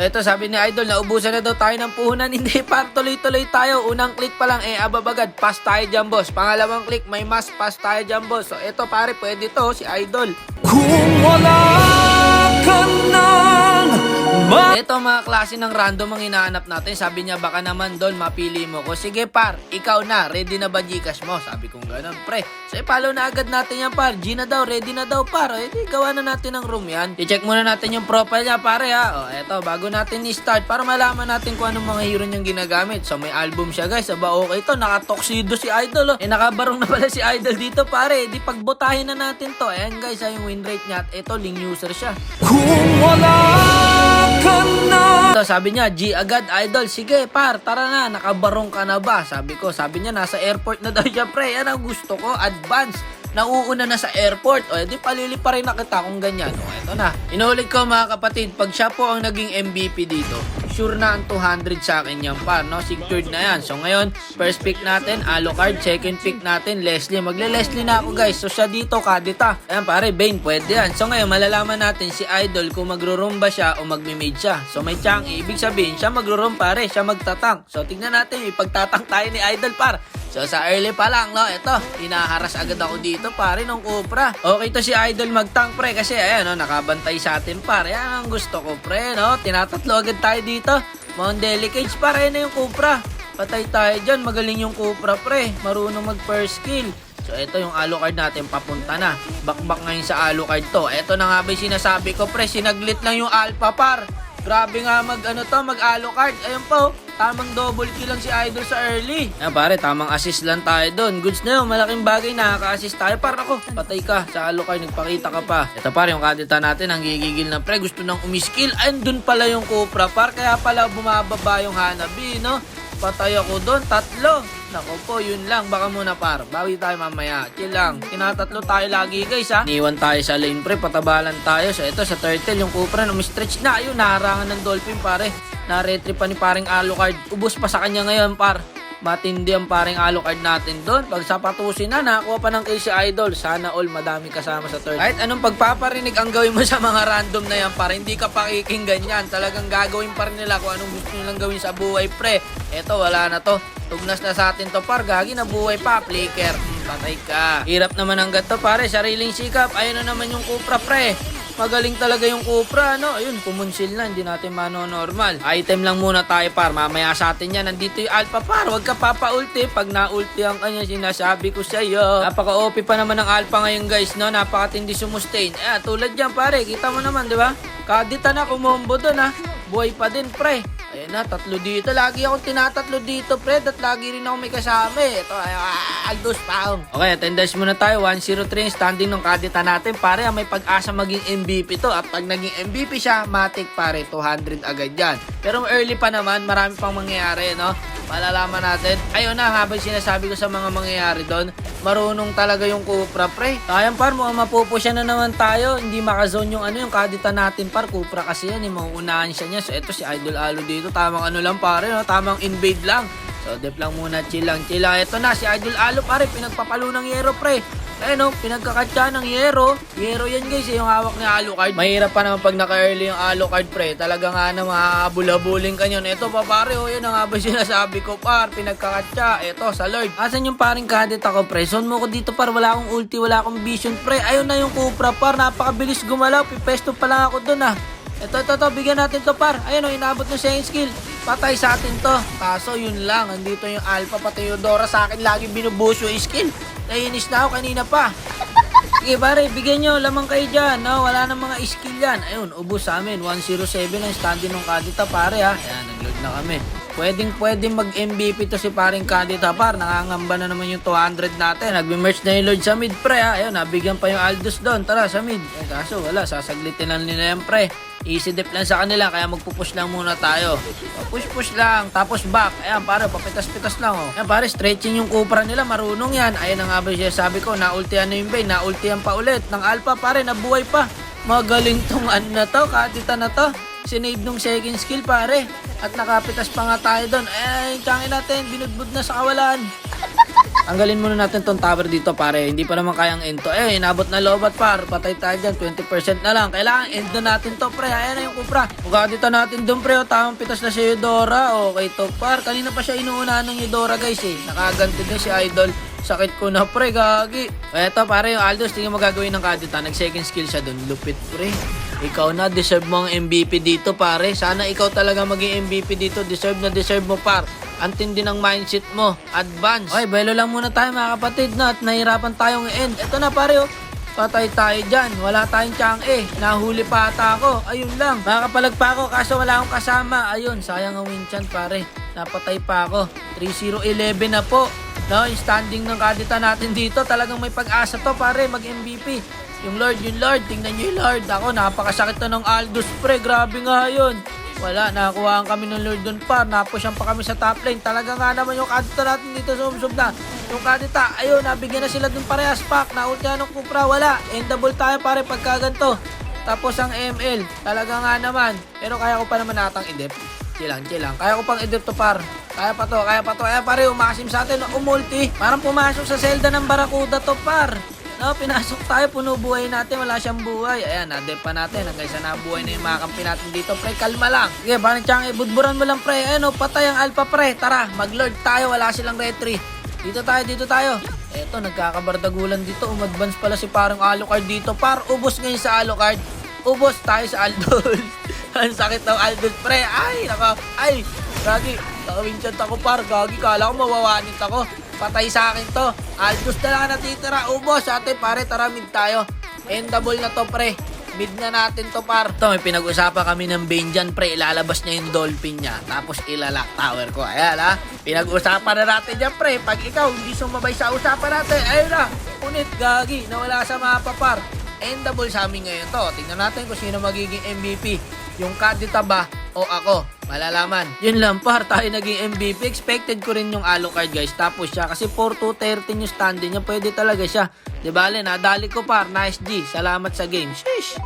Ito sabi ni Idol, naubusan na daw tayo ng puhunan. Hindi par, tuloy-tuloy tayo. Unang click pa lang, ababagad, pass tayo dyan boss. Pangalawang click, may mas, pass tayo dyan boss. So ito pare, pwede to si Idol. Kung wala ka nang Ito mga klase ng random ang hinahanap natin. Sabi niya baka naman Dol mapili mo ko. Sige par, ikaw na, ready na ba Gcash mo? Sabi kong ganun pre. So follow na agad natin yan par. G na daw, ready na daw par. Di gawa na natin ng room yan. I-check muna natin yung profile niya pare ha. Eto, bago natin i-start para malaman natin kung anong mga hero niyang ginagamit. So may album siya guys. Aba okay to, naka-tuxedo si Idol. Nakabarong na pala si Idol dito pare. Di pagbutahin na natin to. Ayan guys, yung win rate niya. At ito, link user siya. Kung wala ka nang Ito, sabi niya, G agad Idol. Sige par, tara na, nakabarong ka na ba? Sabi niya nasa airport na daw siya pre. Yan ang gusto ko, advance. Nauuna na sa airport. Di palili pa rin na kita kung ganyan. Ito na. Inuulit ko mga kapatid, pag siya po ang naging MVP dito, sure na ang 200 sa akin yan par, no? Secured na yan. So ngayon, first pick natin, Alucard. Second pick natin, Leslie. Magle-Leslie na ako guys. So siya dito, Kadita. Ayan pare, Bane, pwede yan. So ngayon, malalaman natin si Idol kung magro-room ba siya o magmi-mid siya. So may chang, ibig sabihin, siya magro-room pare, siya magtatang. So tignan natin, ipagtatang tayo ni Idol par. So sa early pa lang, no, ito, hinaharas agad ako dito pare ng Cupra. Okay to si Idol magtank pre kasi ayan, no, nakabantay sa atin pare. Yan ang gusto ko pre, no. Tinatatlo agad tayo dito. Mount Delicage pare na yung Cupra. Patay tayo dyan, magaling yung Cupra pre. Marunong mag first kill. So ito yung Alucard natin, papunta na. Bakbak ngayon sa Alucard to. Ito na nga ba yung sinasabi ko pre, sinaglit lang yung Alpha par. Grabe nga mag Alucard. Ayun po, tamang double kill lang si Idol sa early. Ayan pare, tamang assist lang tayo doon. Goods na yun, malaking bagay, nakaka-assist tayo. Para ako, patay ka sa Alucard, nagpakita ka pa. Ito pare, yung Kadita natin, ang gigigil na pre, gusto nang umiskill. Ayun, dun pala yung Cupra par, kaya pala bumababa yung Hanabi, no? Patay ako doon, 3. Nako po, yun lang. Baka muna par. Bawi tayo mamaya. Chill lang. Tinatatlo tayo lagi guys ha. Niwan tayo sa lane pre. Patabalan tayo. So ito sa turtle. Yung Cupra stretch na. Ayun, naharangan ng dolphin pare. Na-retrip pa ni paring Alucard. Ubus pa sa kanya ngayon par. Matindi ang paring Alucard natin doon. Pag sapatusin na, nakakuha pa ng case si Idol. Sana all madami kasama sa turtle. Kahit anong pagpaparinig ang gawin mo sa mga random na yan para hindi ka pakikinggan yan. Talagang gagawin pa rin nila kung anong gusto nilang gawin sa buhay pre. Eto, wala na to. Tugnas na sa atin to par, gagi na buhay pa, flicker. Patay ka. Hirap naman ang gato pare, sariling sikap. Ayun na naman yung Cupra pre. Magaling talaga yung Cupra, no? Ayun, pumunsil na, hindi natin mano-normal. Item lang muna tayo par, mamaya sa atin yan. Nandito yung Alpha par, huwag ka papa-ulti. Pag na-ulti ang kanya, sinasabi ko sa'yo. Napaka-OP pa naman ng Alpha ngayon guys, no? Napakatindi sumustain. Tulad yan pare, kita mo naman, di ba? Kadita na, kumombo doon ha. Buhay pa din pre. Ayun na, 3 dito. Lagi akong tinatatlo dito, Fred. At lagi rin ako may kasama eh. Ito, Aldos Paong. Okay, attendance muna tayo. 103 standing ng Kadita natin. Pare, may pag-asa maging MVP to. At pag naging MVP siya, matik pare, 200 agad yan. Pero early pa naman, marami pang mangyayari, no? Malalaman natin. Ayun na, habang sinasabi ko sa mga mangyayari doon, marunong talaga yung Cupra, pre. Sayang par, mukhang mapupusya na naman tayo. Hindi makazone yung Kadita natin par. Cupra kasi yan, mauunahan siya niya. So, ito si Idol Alo dito. Tamang lang pare, no? Tamang invade lang. So, dep lang muna, chill lang. Ito na, si Idol Alo pare, pinagpapalo ng Yero, pre. No, pinagkakatsa ng Yero. Yero yan guys, yung hawak ni Alucard. Mahirap pa naman pag naka-early yung Alucard, pre. Talaga nga na makakabulabuling ka yun. Ito pa pare, yun ang nga ba sinasabi ko par, pinagkakatsa. Ito, sa Lord. Asan yung paring Kadita ko, pre? Zone mo ko dito par, wala akong ulti, wala akong vision, pre. Ayun na yung Cupra par, napakabilis gumalaw. Pipesto pa lang ako dun Ito, bigyan natin to par. Ayun inabot ng second skill. Patay sa atin to. Kaso yun lang, andito yung Alpha, pati yung Dora sa akin lagi binubuso yung skill. Naiinis na ako kanina pa. Sige pare, bigyan nyo, lamang kayo dyan. No, wala nang mga skill yan. Ayun, ubos sa amin. 107 ang standing ng Kadita pare ha. Ayan, nag-load na kami. Pwedeng mag-MVP to si paring Kadita par. Nangangamba na naman yung 200 natin. Nagbe-merge na yung Lord sa mid pre ha. Ayun, nabigyan pa yung Aldous doon. Tara sa mid. Kaso wala, sasaglitin lang nila yan pre. Easy dip lang sa kanila, kaya magpupush lang muna tayo. Push lang, tapos back. Ayan pare, papitas-pitas lang Ayan pare, stretching yung Cupra nila, marunong yan. Ayan ang nga ba siya sabi ko, naultihan na yung Bane, naultihan pa ulit. Ng Alpha pare, nabuhay pa. Magaling tong na to, Kadita na to. Sinave nung second skill pare. At nakapitas pa nga tayo doon. Ay, tiyangin natin, binudbud na sa kawalan. Tanggalin muna natin tong tower dito pare. Hindi pa naman kayang end to. Inabot na lobat par. Patay tayo dyan. 20% na lang. Kailangan end na natin to pre. Ayan na yung Cobra. Pagkadito natin dun pre. Tamang pitas na si Eudora. Okay to par. Kanina pa siya inuunahan ng Eudora guys Nakaganti din si Idol. Sakit ko na pre, gagi. Eto pare yung Aldous. Tingnan mo gagawin ng Kadita. Nag second skill siya dun. Lupit pre. Ikaw na. Deserve mo ang MVP dito pare. Sana ikaw talaga maging MVP dito. Deserve na deserve mo par. Antindi ng mindset mo. Advance. Okay, belo lang muna tayo mga kapatid na at nahirapan tayong end. Ito na pare Patay tayo dyan. Wala tayong tiyang Nahuli pa ata ako. Ayun lang. Makapalag pa ako kaso wala akong kasama. Ayun, sayang ang win chance pare. Napatay pa ako. 3-0-11 na po. No, yung standing ng Kadita natin dito. Talagang may pag-asa to pare. Mag-MVP. Yung Lord. Tingnan nyo yung Lord. Ako, napakasakit na ng Aldous pre. Grabe nga yun. Wala, nakakuhaan kami ng Lord dun par. Napusyan pa kami sa top lane. Talaga nga naman yung Kadita natin dito sumsub na. Yung Kadita, ayun, nabigyan na sila dun parehas pack. Naultihan ng Cobra, wala. Endable tayo pare pagka ganito. Tapos ang ML, talaga nga naman. Pero kaya ko pa naman natang i-dep. Chilang. Kaya ko pang i-dep to par. Kaya pa to. Kaya pare, umasim sa atin. Umulti. Parang pumasok sa Zelda ng Barracuda to par. No, pinasok tayo, puno buhay natin, wala siyang buhay. Ayan, na-dep pa natin. Hanggang sa nabuhay na yung mga kampi natin dito. Pre, kalma lang. Sige, parang tiyang budburan mo lang pre. Ayan patay ang Alpha pre. Tara, mag-lord tayo, wala silang retry. Dito tayo. Eto, nagkakabardagulan dito. Umadvance pala si parang Alucard dito. Par, ubos ngayon sa Alucard. Ubos tayo sa Aldous. Ang sakit ng Aldous pre. Ay, gagi. Nakawinchant ako par. Gagi, kala ko mawawanit ako. Patay sa akin to. Aldous na lang natitira. Ubos ate pare, tara mid tayo. Endable na to pre. Mid na natin to par. To, may pinag-usapan kami ng Bane dyan pre. Ilalabas niya yung dolphin niya. Tapos ilalak tower ko. Ayan Pinag-usapan na natin dyan pre. Pag ikaw hindi sumabay sa usapan natin. Ayun na. Punit gagi. Nawala sa mapa par. Endable sa amin ngayon to. Tingnan natin kung sino magiging MVP. Yung Kadita ba o ako? Malalaman. Yun lang par, tayo naging MVP. Expected ko rin yung Alucard guys. Tapos siya, kasi 4-2-13 yung standing niya. Pwede talaga siya. Di bale, nadali ko par. Nice G. Salamat sa game. Sheesh.